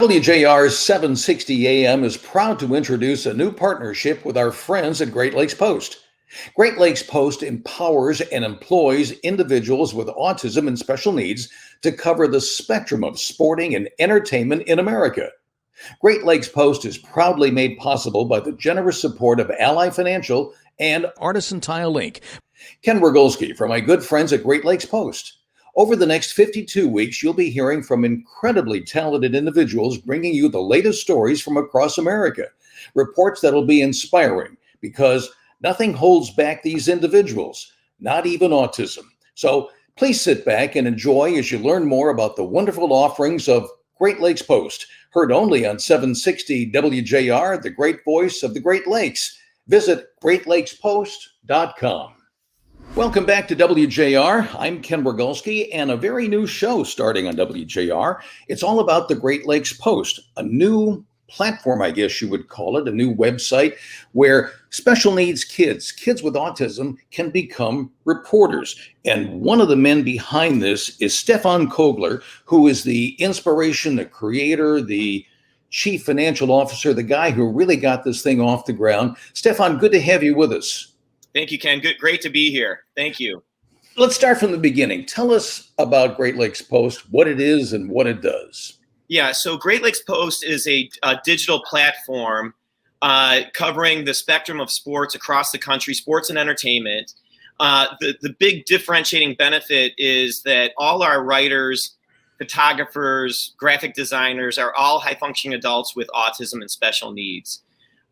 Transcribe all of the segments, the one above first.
WJR 760 AM is proud to introduce a new partnership with our friends at Great Lakes Post. Great Lakes Post empowers and employs individuals with autism and special needs to cover the spectrum of sporting and entertainment in America. Great Lakes Post is proudly made possible by the generous support of Ally Financial and Artisan Tile Inc. Ken Rogulski from my good friends at Great Lakes Post. Over the next 52 weeks, you'll be hearing from incredibly talented individuals bringing you the latest stories from across America. Reports that'll be inspiring because nothing holds back these individuals, not even autism. So please sit back and enjoy as you learn more about the wonderful offerings of Great Lakes Post, heard only on 760 WJR, the great voice of the Great Lakes. Visit greatlatespost.com. Welcome back to WJR. I'm Ken Rogulski, and a very new show starting on WJR. It's all about the Great Lakes Post, a new platform, I guess you would call it, a new website where special needs kids with autism can become reporters. And one of the men behind this is Stefan Kogler, who is the inspiration, the creator, the chief financial officer, the guy who really got this thing off the ground. Stefan, good to have you with us. Thank you, Ken. Great to be here. Thank you. Let's start from the beginning. Tell us about Great Lakes Post, what it is and what it does. Yeah, so Great Lakes Post is a digital platform covering the spectrum of sports across the country, sports and entertainment. The big differentiating benefit is that all our writers, photographers, graphic designers are all high-functioning adults with autism and special needs.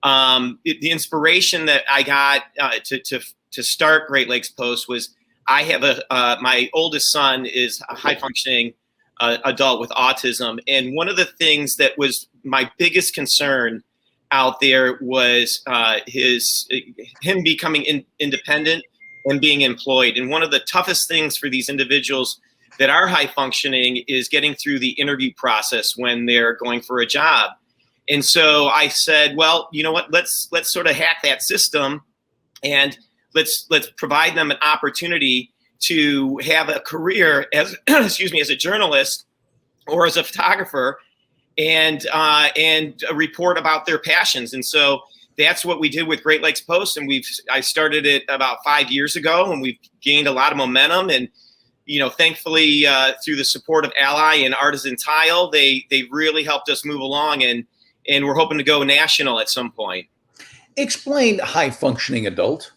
The inspiration that I got to start Great Lakes Post was I have my oldest son is a high-functioning adult with autism, and one of the things that was my biggest concern out there was him becoming independent and being employed. And one of the toughest things for these individuals that are high-functioning is getting through the interview process when they're going for a job. And so I said, well, you know what, let's sort of hack that system and let's provide them an opportunity to have a career as as a journalist or as a photographer and report about their passions. And so that's what we did with Great Lakes Post. And I started it about 5 years ago, and we've gained a lot of momentum. And thankfully, through the support of Ally and Artisan Tile, they really helped us move along, and we're hoping to go national at some point. Explain high-functioning adult.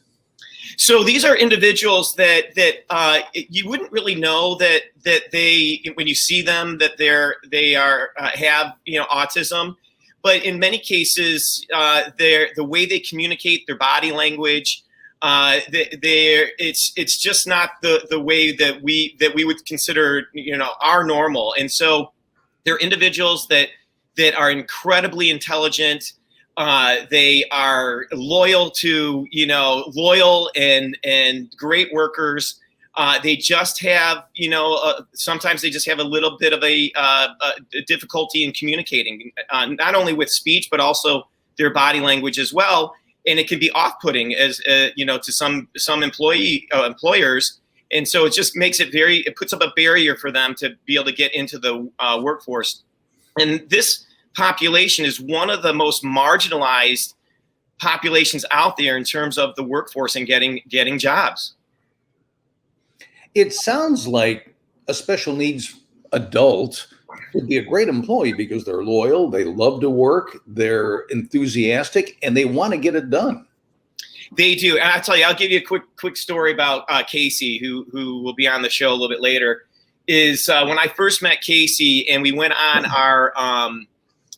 So these are individuals that you wouldn't really know that they, when you see them, that they have autism, but in many cases, the way they communicate, their body language, it's just not the way that we would consider our normal, and so they're individuals that are incredibly intelligent. They are loyal and great workers. They just have, sometimes they just have a little bit of a difficulty in communicating, not only with speech, but also their body language as well. And it can be off-putting as, to some employers. And so it just makes it puts up a barrier for them to be able to get into the workforce. And this population is one of the most marginalized populations out there in terms of the workforce and getting jobs. It sounds like a special needs adult would be a great employee because they're loyal, they love to work, they're enthusiastic, and they want to get it done. They do. And I'll tell you, I'll give you a quick story about Casey, who will be on the show a little bit later. Is when I first met Casey and we went on our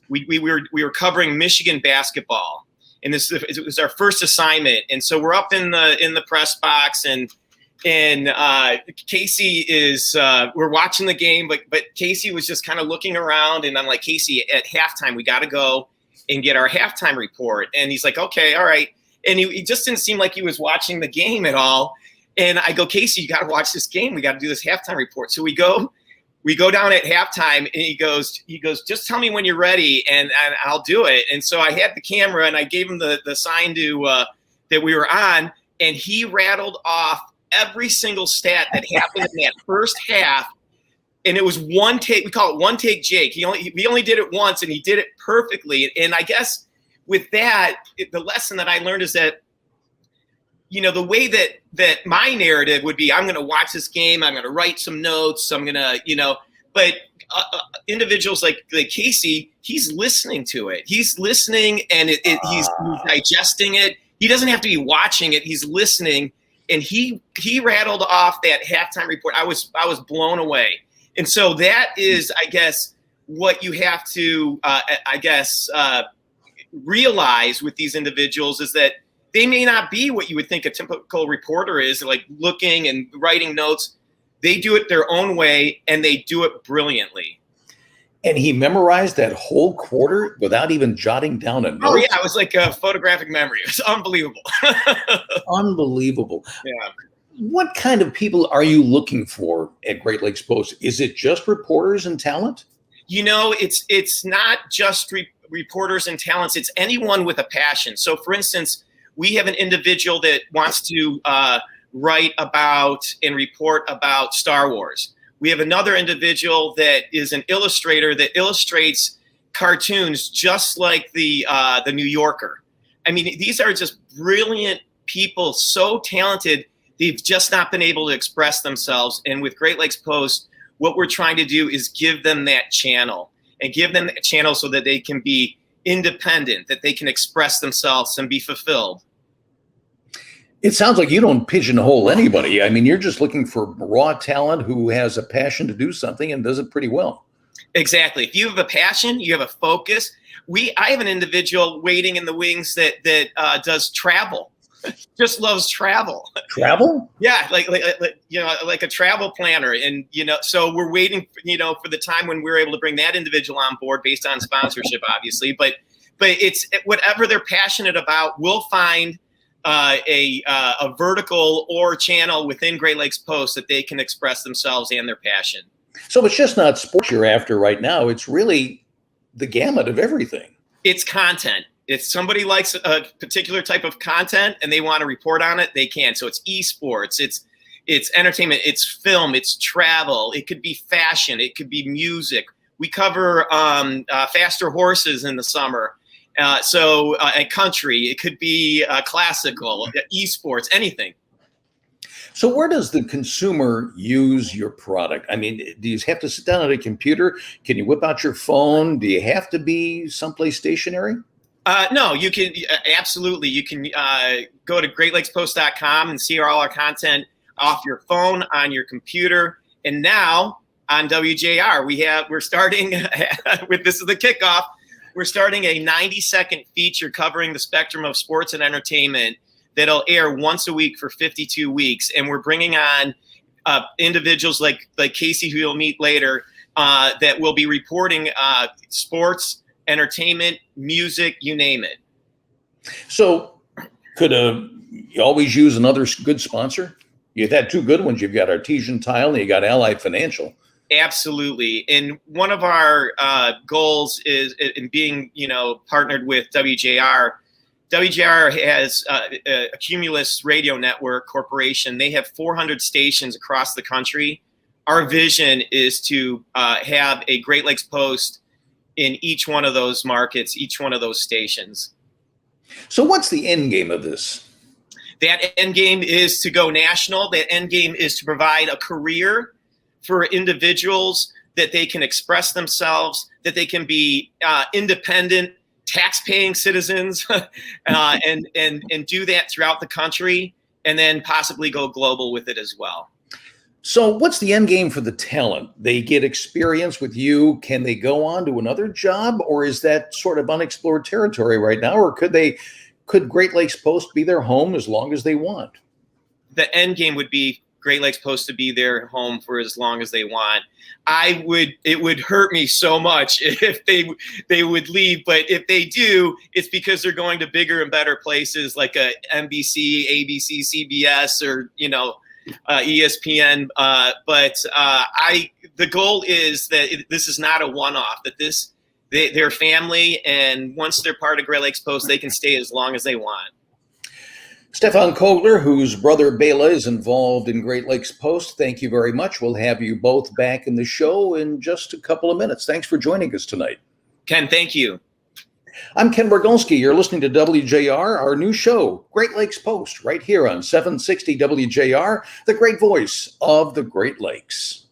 we were covering Michigan basketball, and it was our first assignment. And so we're up in the press box, and Casey is we're watching the game, but Casey was just kind of looking around, and I'm like, Casey, at halftime we got to go and get our halftime report. And he's like, okay, all right. And he just didn't seem like he was watching the game at all. And I go, Casey, you got to watch this game. We got to do this halftime report. So we go down at halftime, and he goes, just tell me when you're ready, and I'll do it. And so I had the camera, and I gave him the sign to that we were on, and he rattled off every single stat that happened in that first half and it was one take. We call it one take Jake. We only did it once, and he did it perfectly. And I guess with that, the lesson that I learned is that, the way that my narrative would be, I'm going to watch this game, I'm going to write some notes, I'm going to, but individuals like Casey, he's listening to it. He's listening, and he's digesting it. He doesn't have to be watching it. He's listening, and he rattled off that halftime report. I was blown away. And so that is, I guess, what you have to, realize with these individuals is that they may not be what you would think a typical reporter is, like looking and writing notes. They do it their own way, and they do it brilliantly. And he memorized that whole quarter without even jotting down a note? Oh, yeah. It was like a photographic memory. It's unbelievable. Unbelievable. Yeah. What kind of people are you looking for at Great Lakes Post? Is it just reporters and talent? It's not just reporters and talents. It's anyone with a passion. So, for instance, we have an individual that wants to write about and report about Star Wars. We have another individual that is an illustrator that illustrates cartoons just like the New Yorker. I mean, these are just brilliant people, so talented. They've just not been able to express themselves. And with Great Lakes Post, what we're trying to do is give them that channel so that they can be independent, that they can express themselves and be fulfilled. It sounds like you don't pigeonhole anybody. I mean, you're just looking for raw talent who has a passion to do something and does it pretty well. Exactly. If you have a passion, you have a focus. I have an individual waiting in the wings that does travel. Just loves travel. Travel? Yeah, like a travel planner, and so we're waiting, for the time when we're able to bring that individual on board based on sponsorship, obviously. But it's whatever they're passionate about. We'll find a vertical or channel within Great Lakes Post that they can express themselves and their passion. So it's just not sports you're after right now. It's really the gamut of everything. It's content. If somebody likes a particular type of content and they want to report on it, they can. So it's esports, it's entertainment, it's film, it's travel. It could be fashion, it could be music. We cover faster horses in the summer. A country, it could be classical, esports, anything. So where does the consumer use your product? I mean, do you have to sit down at a computer? Can you whip out your phone? Do you have to be someplace stationary? No, you can absolutely. You can go to greatlakespost.com and see all our content off your phone, on your computer, and now on WJR we're starting with this is the kickoff. We're starting a 90-second feature covering the spectrum of sports and entertainment that'll air once a week for 52 weeks. And we're bringing on individuals like Casey, who you'll meet later, that will be reporting sports, entertainment, music, you name it. So could you always use another good sponsor? You've had two good ones. You've got Artesian Tile and you got Allied Financial. Absolutely. And one of our goals is in being, partnered with WJR. WJR has a Cumulus Radio Network Corporation. They have 400 stations across the country. Our vision is to have a Great Lakes Post in each one of those markets, each one of those stations. So what's the end game of this? That end game is to go national. That end game is to provide a career for individuals, that they can express themselves, that they can be independent, tax-paying citizens, and do that throughout the country, and then possibly go global with it as well. So what's the end game for the talent? They get experience with you. Can they go on to another job, or is that sort of unexplored territory right now? Or could Great Lakes Post be their home as long as they want? The end game would be Great Lakes Post to be their home for as long as they want. It would hurt me so much if they would leave, but if they do, it's because they're going to bigger and better places like a NBC, ABC, CBS, or ESPN. But the goal is that this is not a one-off. That they're family, and once they're part of Great Lakes Post, they can stay as long as they want. Stefan Kogler, whose brother Bela is involved in Great Lakes Post. Thank you very much. We'll have you both back in the show in just a couple of minutes. Thanks for joining us tonight. Ken, thank you. I'm Ken Rogulski. You're listening to WJR, our new show, Great Lakes Post, right here on 760 WJR, the great voice of the Great Lakes.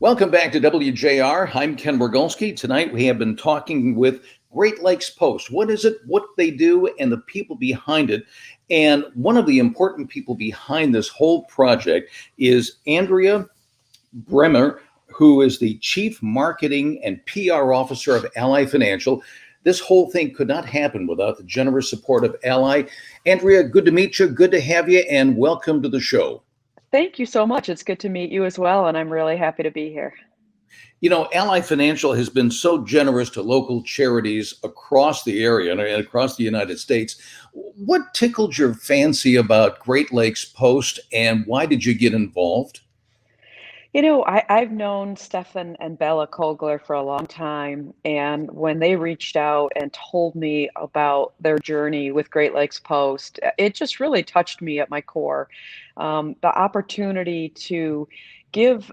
Welcome back to WJR. I'm Ken Rogulski. Tonight we have been talking with Great Lakes Post. What is it, what they do, and the people behind it. And one of the important people behind this whole project is Andrea Brimmer, who is the Chief Marketing and PR Officer of Ally Financial. This whole thing could not happen without the generous support of Ally. Andrea, good to meet you, good to have you, and welcome to the show. Thank you so much. It's good to meet you as well, and I'm really happy to be here. You know, Ally Financial has been so generous to local charities across the area and across the United States. What tickled your fancy about Great Lakes Post, and why did you get involved? I've known Stefan and Bela Kogler for a long time, and when they reached out and told me about their journey with Great Lakes Post, it just really touched me at my core. The opportunity to give,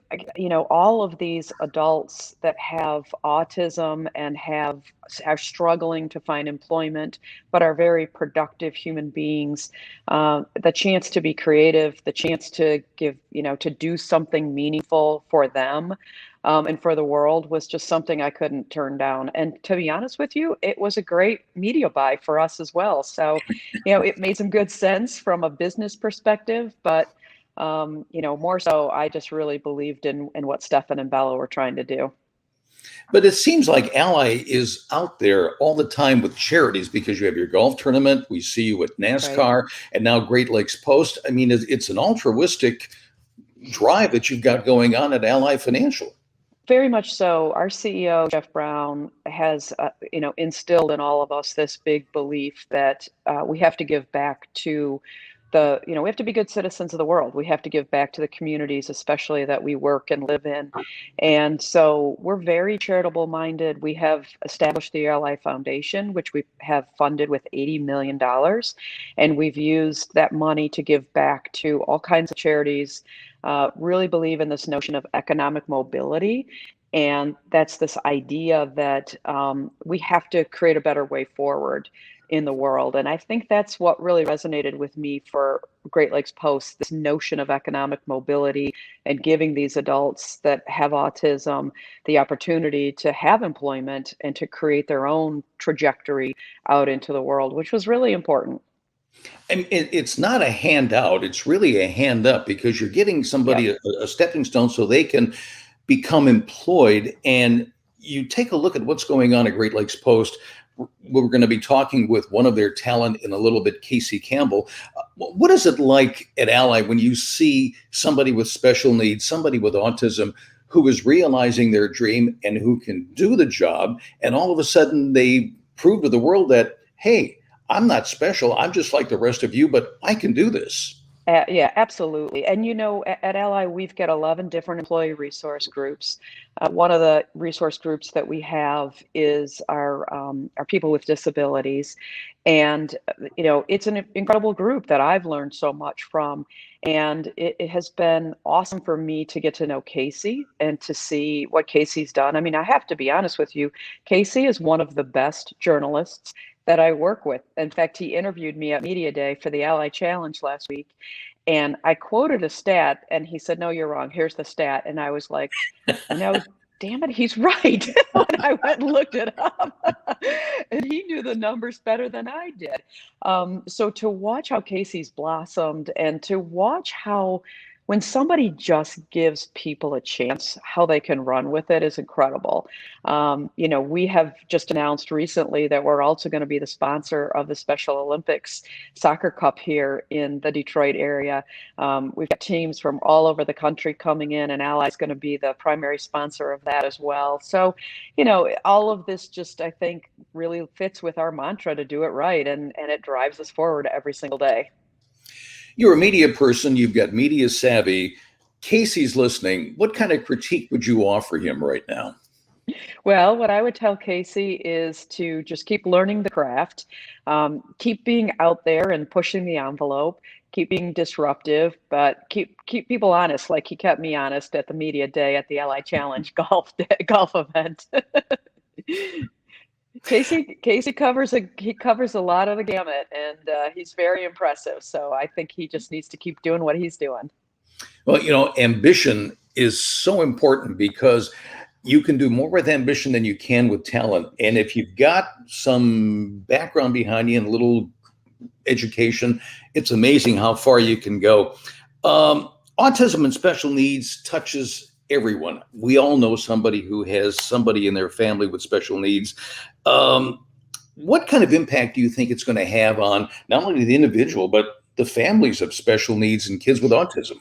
all of these adults that have autism and are struggling to find employment, but are very productive human beings, the chance to be creative, the chance to give, to do something meaningful for them. And for the world was just something I couldn't turn down. And to be honest with you, it was a great media buy for us as well. So, it made some good sense from a business perspective, but more so, I just really believed in what Stefan and Bella were trying to do. But it seems like Ally is out there all the time with charities because you have your golf tournament. We see you at NASCAR and now Great Lakes Post. I mean, it's an altruistic drive that you've got going on at Ally Financial. Very much so. Our CEO, Jeff Brown, has, instilled in all of us this big belief that we have to give back to we have to be good citizens of the world. We have to give back to the communities, especially that we work and live in. And so we're very charitable minded. We have established the Ally Foundation, which we have funded with $80 million. And we've used that money to give back to all kinds of charities, really believe in this notion of economic mobility. And that's this idea that we have to create a better way forward in the world. And I think that's what really resonated with me for Great Lakes Post, this notion of economic mobility and giving these adults that have autism the opportunity to have employment and to create their own trajectory out into the world, which was really important. And it's not a handout, it's really a hand up because you're getting somebody a stepping stone so they can become employed. And you take a look at what's going on at Great Lakes Post. We're going to be talking with one of their talent in a little bit, Casey Campbell. What is it like at Ally when you see somebody with special needs, somebody with autism who is realizing their dream and who can do the job, and all of a sudden they prove to the world that, hey, I'm not special, I'm just like the rest of you, but I can do this. Yeah, absolutely. And at Ally, we've got 11 different employee resource groups. One of the resource groups that we have is our people with disabilities. And, it's an incredible group that I've learned so much from. And it has been awesome for me to get to know Casey and to see what Casey's done. I mean, I have to be honest with you, Casey is one of the best journalists that I work with. In fact, he interviewed me at Media Day for the Ally Challenge last week. And I quoted a stat and he said, "No, you're wrong. Here's the stat." And I was like, damn it, he's right. And I went and looked it up. And he knew the numbers better than I did. So to watch how Casey's blossomed and to watch how when somebody just gives people a chance, how they can run with it is incredible. We have just announced recently that we're also going to be the sponsor of the Special Olympics Soccer Cup here in the Detroit area. We've got teams from all over the country coming in, and Ally's going to be the primary sponsor of that as well. So, all of this just, I think, really fits with our mantra to do it right, and it drives us forward every single day. You're a media person, you've got media savvy. Casey's listening. What kind of critique would you offer him right now? Well, what I would tell Casey is to just keep learning the craft, keep being out there and pushing the envelope, keep being disruptive, but keep people honest. Like he kept me honest at the media day at the LI Challenge golf event. Casey covers a lot of the gamut, and he's very impressive. So I think he just needs to keep doing what he's doing. Well, ambition is so important because you can do more with ambition than you can with talent. And if you've got some background behind you and a little education, it's amazing how far you can go. Autism and special needs touches everyone. We all know somebody who has somebody in their family with special needs. What kind of impact do you think it's going to have on not only the individual, but the families of special needs and kids with autism?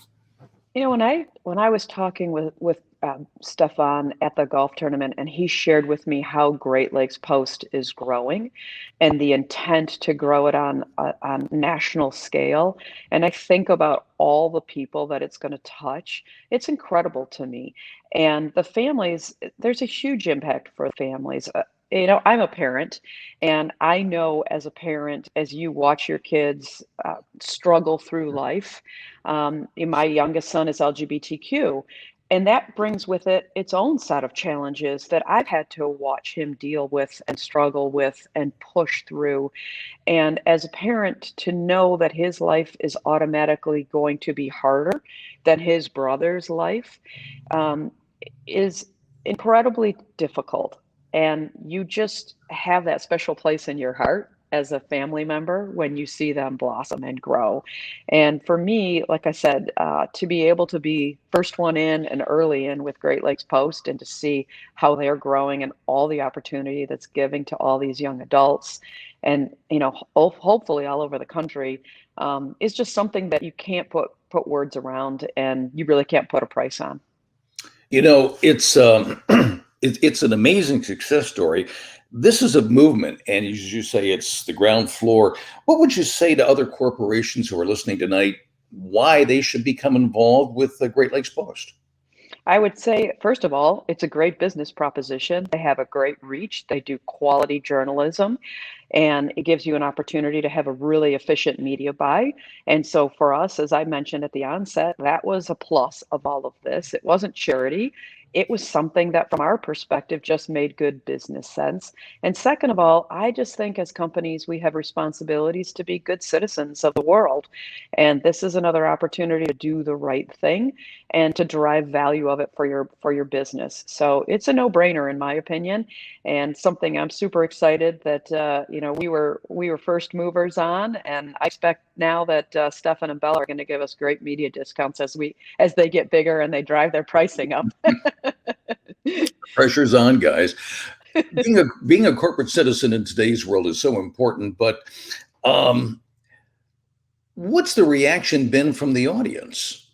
When I was talking with Stefan at the golf tournament, and he shared with me how Great Lakes Post is growing, and the intent to grow it on national scale, and I think about all the people that it's going to touch, it's incredible to me. And the families, there's a huge impact for families. I'm a parent, and I know as a parent, as you watch your kids struggle through life, my youngest son is LGBTQ, and that brings with it its own set of challenges that I've had to watch him deal with and struggle with and push through. And as a parent, to know that his life is automatically going to be harder than his brother's life um, is incredibly difficult. And you just have that special place in your heart as a family member when you see them blossom and grow. And for me, like I said, to be able to be first one in and early in with Great Lakes Post and to see how they're growing and all the opportunity that's giving to all these young adults and, hopefully all over the country, is just something that you can't put words around and you really can't put a price on. It's it's an amazing success story. This is a movement, and as you say, it's the ground floor. What would you say to other corporations who are listening tonight? Why they should become involved with the Great Lakes Post? I would say, first of all, it's a great business proposition. They have a great reach. They do quality journalism, and it gives you an opportunity to have a really efficient media buy. And so for us, as I mentioned at the onset, that was a plus of all of this. It wasn't charity. It was something that, from our perspective, just made good business sense. And second of all, I just think as companies, we have responsibilities to be good citizens of the world. And this is another opportunity to do the right thing and to derive value of it for your business. So it's a no-brainer in my opinion, and something I'm super excited that we were first movers on, and I expect now that Stefan and Bela are going to give us great media discounts as they get bigger and they drive their pricing up. Pressure's on, guys. Being a corporate citizen in today's world is so important, but what's the reaction been from the audience?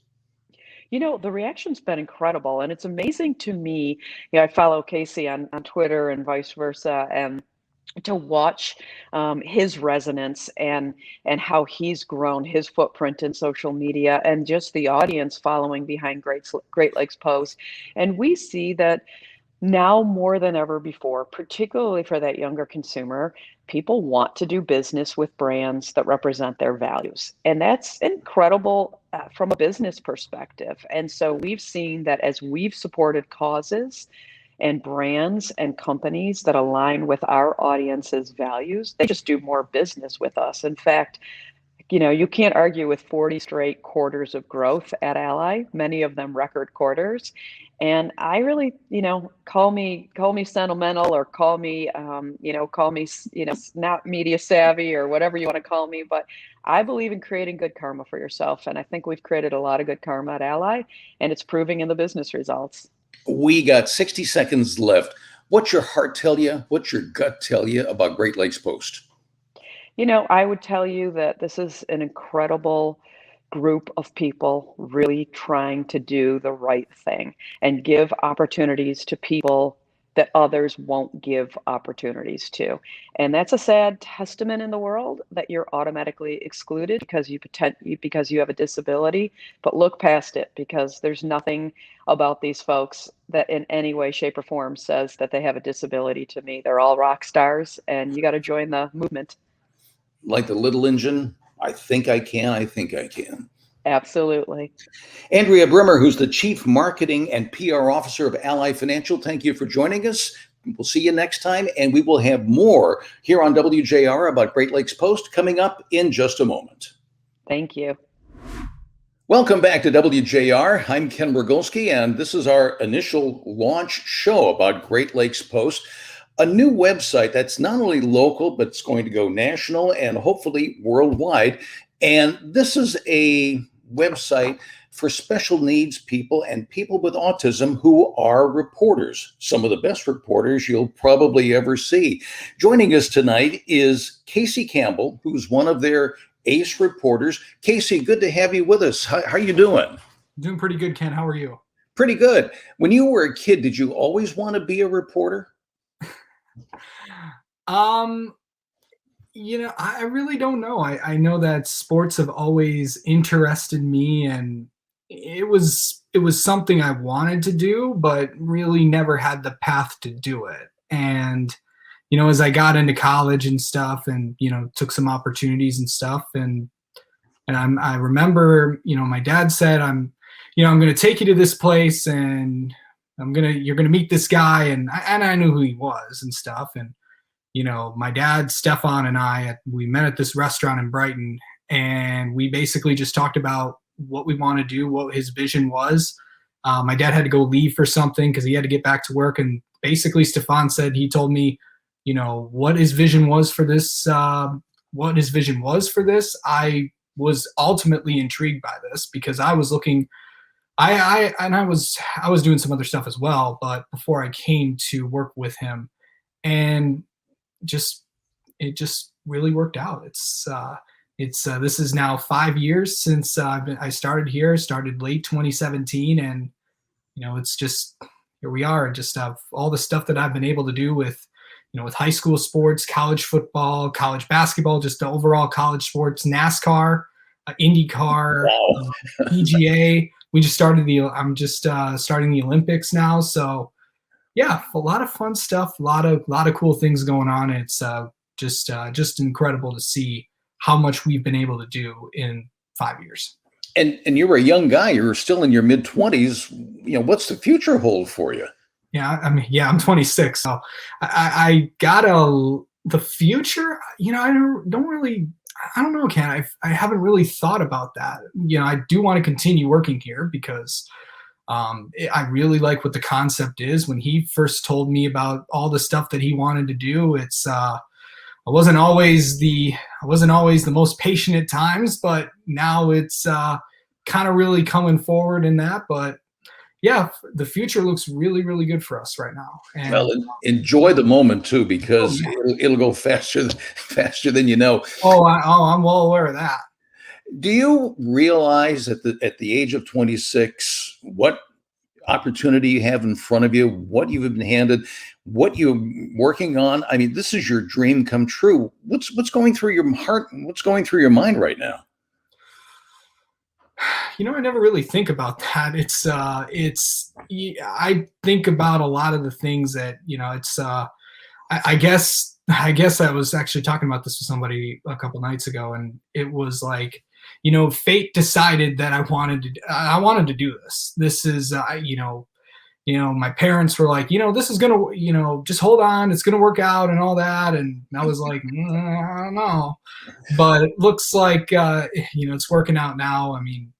The reaction's been incredible, and it's amazing to me. I follow Casey on Twitter and vice versa, and to watch his resonance and how he's grown his footprint in social media and just the audience following behind Great Lakes Post. And we see that now more than ever before, particularly for that younger consumer, people want to do business with brands that represent their values. And that's incredible from a business perspective. And so we've seen that as we've supported causes and brands and companies that align with our audience's values, they just do more business with us. In fact, you can't argue with 40 straight quarters of growth at Ally, many of them record quarters. And I really, call me sentimental or call me, not media savvy or whatever you want to call me, but I believe in creating good karma for yourself. And I think we've created a lot of good karma at Ally, and it's proving in the business results. We got 60 seconds left. What's your heart tell you? What's your gut tell you about Great Lakes Post? I would tell you that this is an incredible group of people really trying to do the right thing and give opportunities to people that others won't give opportunities to. And that's a sad testament in the world that you're automatically excluded because you have a disability. But look past it, because there's nothing about these folks that in any way, shape, or form says that they have a disability to me. They're all rock stars, and you got to join the movement. Like the little engine, I think I can, I think I can. Absolutely. Andrea Brimmer, who's the Chief Marketing and PR Officer of Ally Financial, thank you for joining us. We'll see you next time, and we will have more here on WJR about Great Lakes Post coming up in just a moment. Thank you. Welcome back to WJR. I'm Ken Rogulski, and this is our initial launch show about Great Lakes Post, a new website that's not only local, but it's going to go national and hopefully worldwide. And this is a website for special needs people and people with autism who are reporters, some of the best reporters you'll probably ever see. Joining us tonight is Casey Campbell, who's one of their ace reporters. Casey, good to have you with us. How are you doing? Doing pretty good, Ken. How are you? Pretty good. When you were a kid, did you always want to be a reporter? I really don't know. I know that sports have always interested me, and it was something I wanted to do, but really never had the path to do it. And, as I got into college and stuff and, took some opportunities and stuff, and I remember, my dad said, I'm going to take you to this place, and you're going to meet this guy. And I knew who he was and stuff. And, my dad, Stefan, and we met at this restaurant in Brighton, and we basically just talked about what we want to do, what his vision was. My dad had to go leave for something because he had to get back to work. And basically Stefan said, he told me, what his vision was for this, I was ultimately intrigued by this because I was looking, I was doing some other stuff as well, but before I came to work with him, and it just really worked out. This is now 5 years since I started here. Started late 2017, and it's just, here we are. Just have all the stuff that I've been able to do with with high school sports, college football, college basketball, just the overall college sports, NASCAR, IndyCar, Wow. PGA. I'm just starting the Olympics now, so. Yeah, a lot of fun stuff, a lot of cool things going on. It's just incredible to see how much we've been able to do in 5 years. And you were a young guy. You were still in your mid-20s. What's the future hold for you? Yeah, I'm 26, so I got the future. I don't know, Ken. I haven't really thought about that. I do want to continue working here because. I really like what the concept is. When he first told me about all the stuff that he wanted to do, I wasn't always the most patient at times, but now it's kind of really coming forward in that. But yeah, the future looks really, really good for us right now. And, well, enjoy the moment too, because it'll go faster than you know. I'm well aware of that. Do you realize at the age of 26 what opportunity you have in front of you, what you've been handed, what you're working on? I mean, this is your dream come true. What's going through your heart? What's going through your mind right now? I never really think about that. I think about a lot of the things that, I guess I was actually talking about this with somebody a couple nights ago, and it was like, fate decided that I wanted to do this. This is, my parents were like, this is going to, just hold on, it's going to work out and all that. And I was like, I don't know, but it looks like, it's working out now. I mean,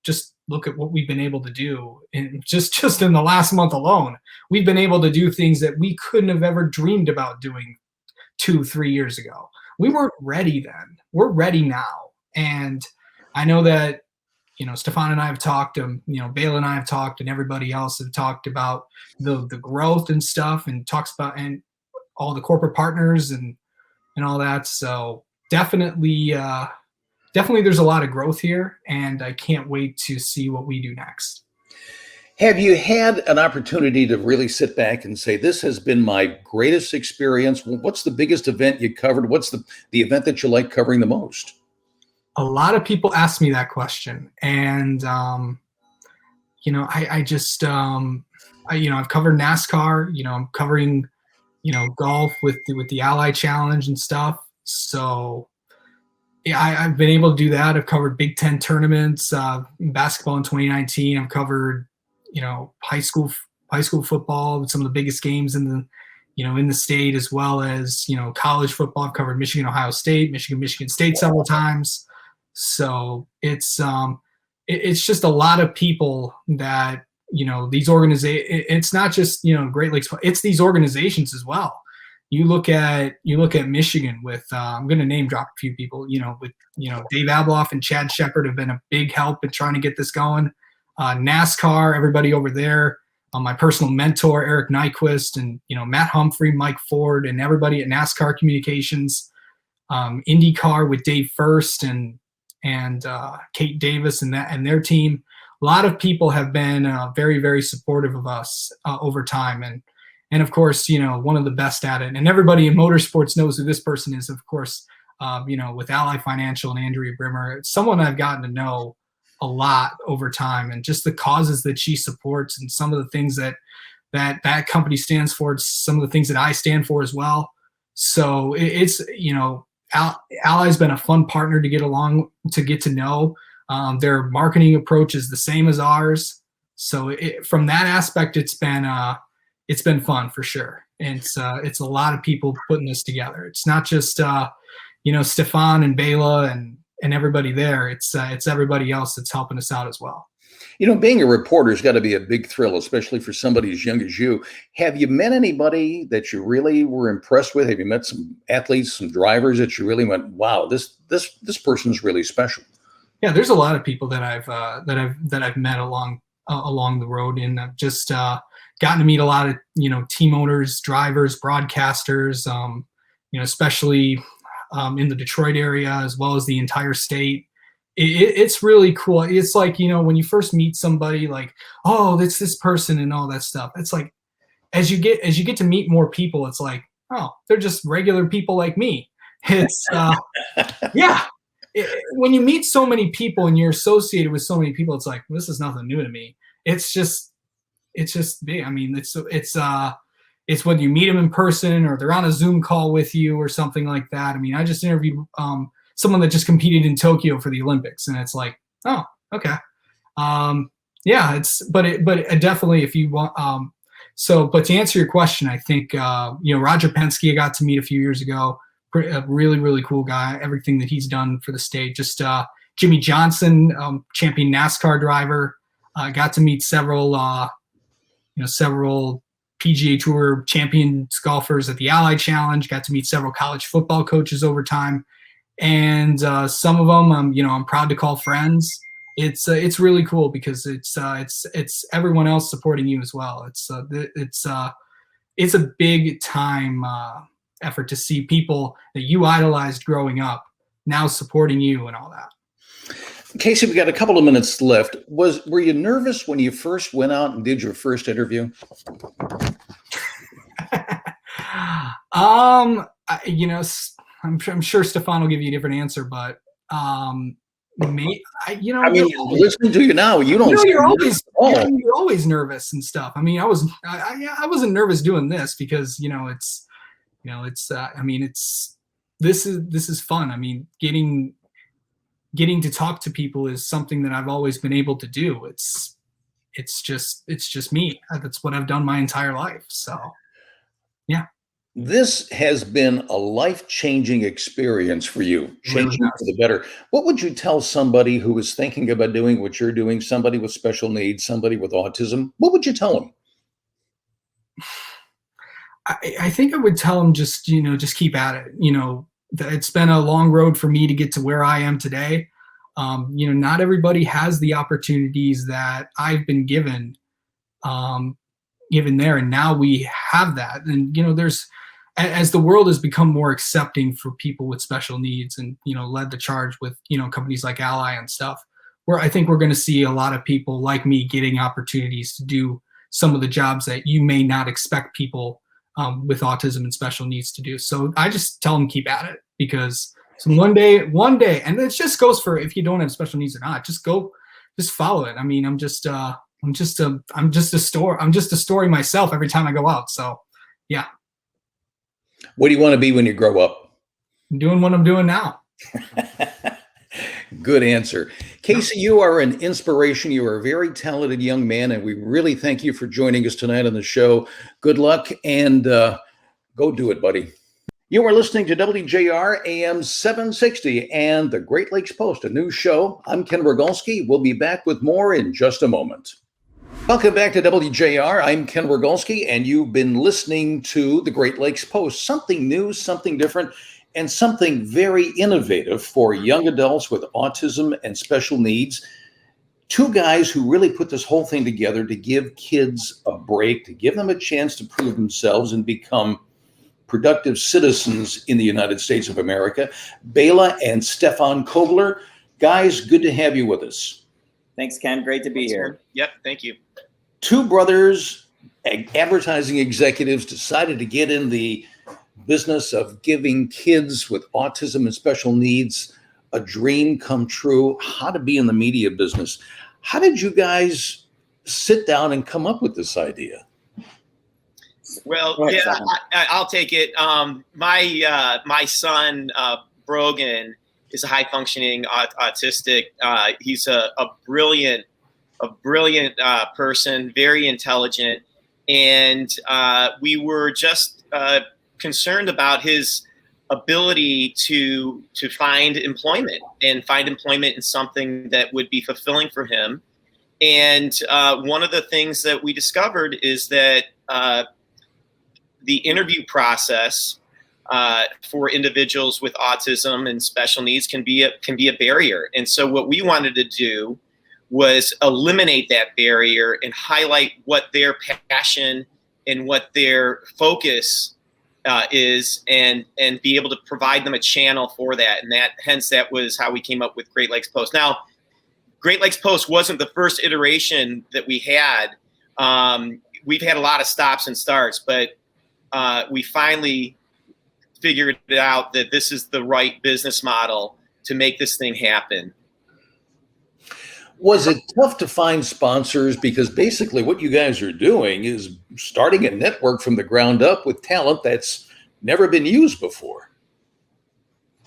just look at what we've been able to do. And just in the last month alone, we've been able to do things that we couldn't have ever dreamed about doing 2-3 years ago. We weren't ready then. We're ready now. And I know that, Stefan and I have talked, Bela and I have talked, and everybody else have talked about the growth and stuff, and talks about, and all the corporate partners and all that. So definitely there's a lot of growth here, and I can't wait to see what we do next. Have you had an opportunity to really sit back and say, this has been my greatest experience? What's the biggest event you covered? What's the event that you like covering the most? A lot of people ask me that question, and I just I've covered NASCAR. I'm covering golf with the Ally Challenge and stuff. So yeah, I've been able to do that. I've covered Big Ten tournaments, in basketball in 2019. I've covered high school football, some of the biggest games in the state, as well as college football. I've covered Michigan, Ohio State, Michigan State several times. So it's just a lot of people that these organizations. It's not just Great Lakes. It's these organizations as well. You look at Michigan with I'm going to name drop a few people. With Dave Abloff and Chad Shepard have been a big help in trying to get this going. NASCAR, everybody over there. My personal mentor Eric Nyquist, and Matt Humphrey, Mike Ford, and everybody at NASCAR Communications. IndyCar with Dave First and Kate Davis and their team. A lot of people have been very, very supportive of us over time, and of course, one of the best at it. And everybody in motorsports knows who this person is, of course. With Ally Financial and Andrea Brimmer, it's someone I've gotten to know a lot over time, and just the causes that she supports, and some of the things that company stands for. It's some of the things that I stand for as well. So it's Ally's been a fun partner to get to know. Their marketing approach is the same as ours. So from that aspect, it's been fun for sure. And it's a lot of people putting this together. It's not just Stefan and Bela and everybody there. It's everybody else that's helping us out as well. Being a reporter has got to be a big thrill, especially for somebody as young as you. Have you met anybody that you really were impressed with? Have you met some athletes, some drivers that you really went, wow, this person's really special? Yeah, there's a lot of people that I've met along the road, and I've just gotten to meet a lot of team owners, drivers, broadcasters, especially in the Detroit area, as well as the entire state. It's really cool. It's like, when you first meet somebody, like, oh, it's this person and all that stuff. It's like, as you get to meet more people, it's like, oh, they're just regular people like me. It's yeah. When you meet so many people and you're associated with so many people, it's like, this is nothing new to me. It's just big. I mean, it's when you meet them in person, or they're on a Zoom call with you or something like that. I mean, I just interviewed someone that just competed in Tokyo for the Olympics, and it's like, oh, okay. Yeah, but definitely, if you want, but to answer your question, I think, Roger Penske I got to meet a few years ago, a really, really cool guy, everything that he's done for the state. Just Jimmy Johnson, champion NASCAR driver, got to meet several PGA Tour champions golfers at the Ally Challenge, got to meet several college football coaches over time. And some of them, I'm proud to call friends. It's really cool because it's everyone else supporting you as well. It's a big time effort to see people that you idolized growing up now supporting you and all that. Casey, we got a couple of minutes left. Were you nervous when you first went out and did your first interview? I'm sure Stefan will give you a different answer, but listening to you now, you're always nervous and stuff. I mean, I wasn't nervous doing this because this is fun. I mean, getting to talk to people is something that I've always been able to do. It's just me. That's what I've done my entire life. So, yeah. This has been a life-changing experience for you, changing for the better. What would you tell somebody who is thinking about doing what you're doing, somebody with special needs, somebody with autism? What would you tell them? I think I would tell them just keep at it. It's been a long road for me to get to where I am today. Not everybody has the opportunities that I've been given there, and now we have that. And as the world has become more accepting for people with special needs, and led the charge with companies like Ally and stuff, where I think we're going to see a lot of people like me getting opportunities to do some of the jobs that you may not expect people with autism and special needs to do. So I just tell them keep at it, because one day, and it just goes for if you don't have special needs or not, just follow it. I mean, I'm just a story myself every time I go out. So yeah. What do you want to be when you grow up? I'm doing what I'm doing now. Good answer. Casey, you are an inspiration. You are a very talented young man, and we really thank you for joining us tonight on the show. Good luck, and go do it, buddy. You are listening to WJR AM 760 and the Great Lakes Post, a new show. I'm Ken Rogulski. We'll be back with more in just a moment. Welcome back to WJR. I'm Ken Rogulski, and you've been listening to the Great Lakes Post. Something new, something different, and something very innovative for young adults with autism and special needs. Two guys who really put this whole thing together to give kids a break, to give them a chance to prove themselves and become productive citizens in the United States of America. Bela and Stefan Kogler. Guys, good to have you with us. Thanks, Ken. Great to be here. Yep, thank you. Two brothers, advertising executives, decided to get in the business of giving kids with autism and special needs a dream come true, how to be in the media business. How did you guys sit down and come up with this idea? Well, yeah, I'll take it. My son, Brogan, is a high functioning autistic. He's a brilliant person, very intelligent. And we were just concerned about his ability to find employment and find employment in something that would be fulfilling for him. And one of the things that we discovered is that the interview process for individuals with autism and special needs can be a barrier. And so what we wanted to do was eliminate that barrier and highlight what their passion and what their focus is, and be able to provide them a channel for that. And that was how we came up with Great Lakes Post. Now, Great Lakes Post wasn't the first iteration that we had. We've had a lot of stops and starts, but we finally figured it out that this is the right business model to make this thing happen. Was it tough to find sponsors? Because basically what you guys are doing is starting a network from the ground up with talent that's never been used before.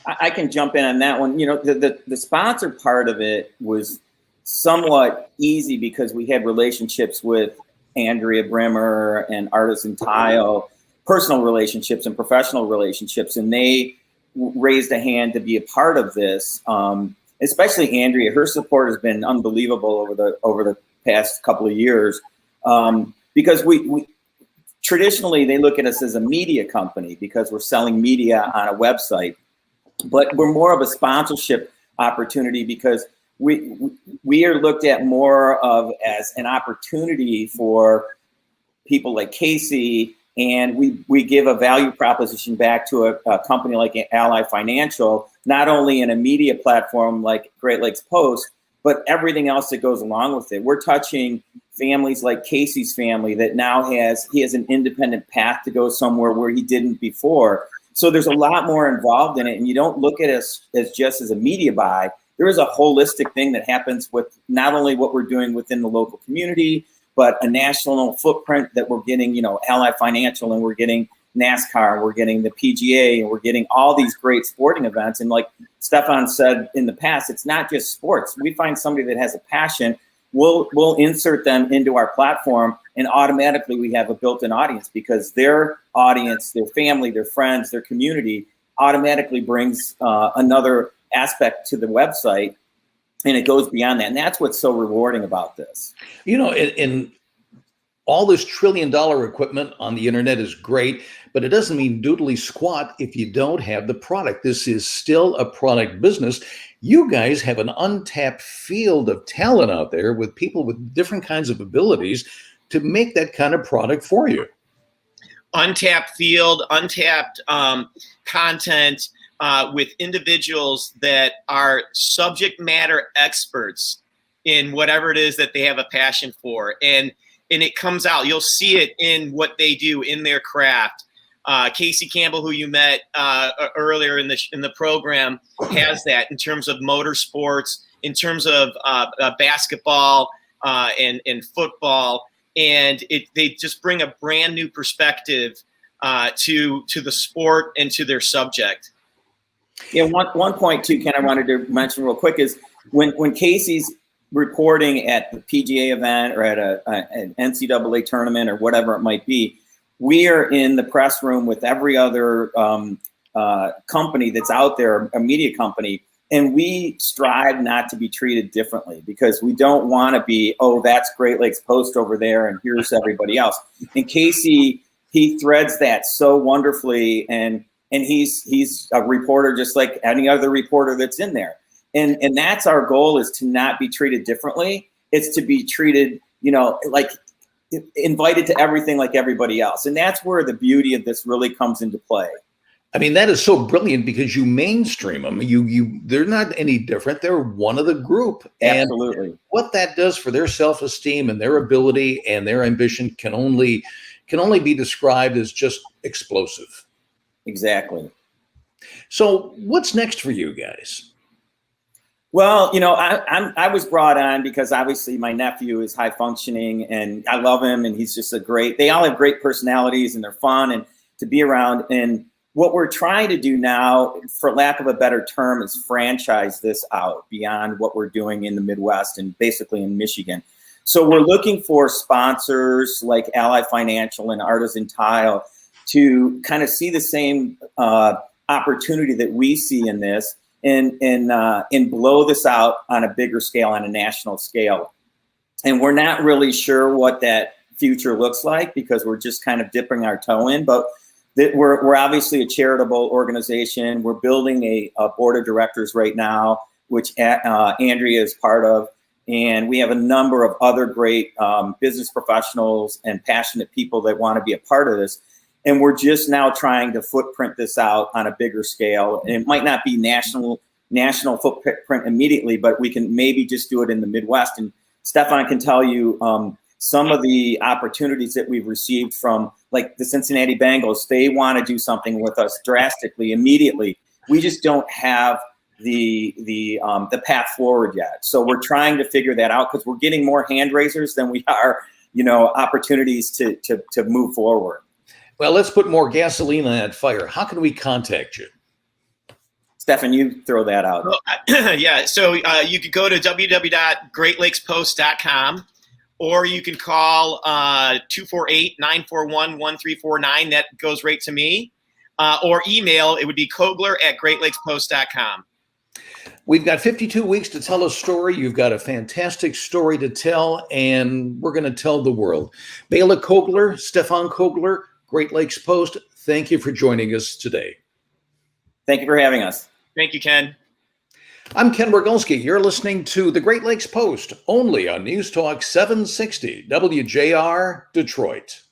I can jump in on that one. You know, the sponsor part of it was somewhat easy because we had relationships with Andrea, Brimmer, and Artisan Tile, personal relationships and professional relationships, and they raised a hand to be a part of this. Especially Andrea, her support has been unbelievable over the past couple of years, because we traditionally they look at us as a media company because we're selling media on a website, but we're more of a sponsorship opportunity because we are looked at more of as an opportunity for people like Casey, and we give a value proposition back to a company like Ally Financial, not only in a media platform like Great Lakes Post, but everything else that goes along with it. We're touching families like Casey's family that now he has an independent path to go somewhere where he didn't before. So there's a lot more involved in it, and you don't look at us as just as a media buy. There is a holistic thing that happens with not only what we're doing within the local community, but a national footprint that we're getting, you know, Ally Financial, and we're getting NASCAR, we're getting the PGA, and we're getting all these great sporting events. And like Stefan said in the past, it's not just sports. We find somebody that has a passion, we'll insert them into our platform, and automatically we have a built-in audience because their audience, their family, their friends, their community automatically brings another aspect to the website. And it goes beyond that. And that's what's so rewarding about this. You know, in all this $1 trillion equipment on the internet is great, but it doesn't mean doodly squat if you don't have the product. This is still a product business. You guys have an untapped field of talent out there with people with different kinds of abilities to make that kind of product for you. Untapped field, untapped content, with individuals that are subject matter experts in whatever it is that they have a passion for. And it comes out. You'll see it in what they do in their craft. Casey Campbell, who you met earlier in the program, has that in terms of motorsports, in terms of basketball and football, and they just bring a brand new perspective to the sport and to their subject. Yeah, one point too, Ken, I wanted to mention real quick is when Casey's reporting at the PGA event or at an NCAA tournament or whatever it might be, we are in the press room with every other company that's out there, a media company, and we strive not to be treated differently because we don't want to be, oh, that's Great Lakes Post over there and here's everybody else. And Casey, he threads that so wonderfully, and he's a reporter just like any other reporter that's in there. And that's our goal, is to not be treated differently. It's to be treated, like invited to everything like everybody else. And that's where the beauty of this really comes into play. I mean, that is so brilliant because you mainstream them. They're not any different. They're one of the group. Absolutely. And what that does for their self-esteem and their ability and their ambition can only be described as just explosive. Exactly. So what's next for you guys? Well, I was brought on because obviously my nephew is high functioning and I love him, and he's just they all have great personalities and they're fun and to be around. And what we're trying to do now, for lack of a better term, is franchise this out beyond what we're doing in the Midwest and basically in Michigan. So we're looking for sponsors like Ally Financial and Artisan Tile to kind of see the same opportunity that we see in this, and blow this out on a bigger scale, on a national scale. And we're not really sure what that future looks like because we're just kind of dipping our toe in, but we're obviously a charitable organization. We're building a board of directors right now, which Andrea is part of. And we have a number of other great business professionals and passionate people that want to be a part of this. And we're just now trying to footprint this out on a bigger scale. And it might not be national footprint immediately, but we can maybe just do it in the Midwest. And Stefan can tell you some of the opportunities that we've received from, like, the Cincinnati Bengals. They want to do something with us drastically, immediately. We just don't have the path forward yet. So we're trying to figure that out because we're getting more hand raisers than we are, opportunities to move forward. Well, let's put more gasoline on that fire. How can we contact you? Stefan, you throw that out. Well, yeah, so you could go to www.greatlakespodst.com, or you can call 248-941-1349. That goes right to me. Or email, it would be Kogler@greatlakespodst.com. We've got 52 weeks to tell a story. You've got a fantastic story to tell, and we're going to tell the world. Bela Kogler, Stefan Kogler, Great Lakes Post, thank you for joining us today. Thank you for having us. Thank you, Ken. I'm Ken Rogulski. You're listening to the Great Lakes Post, only on News Talk 760 WJR Detroit.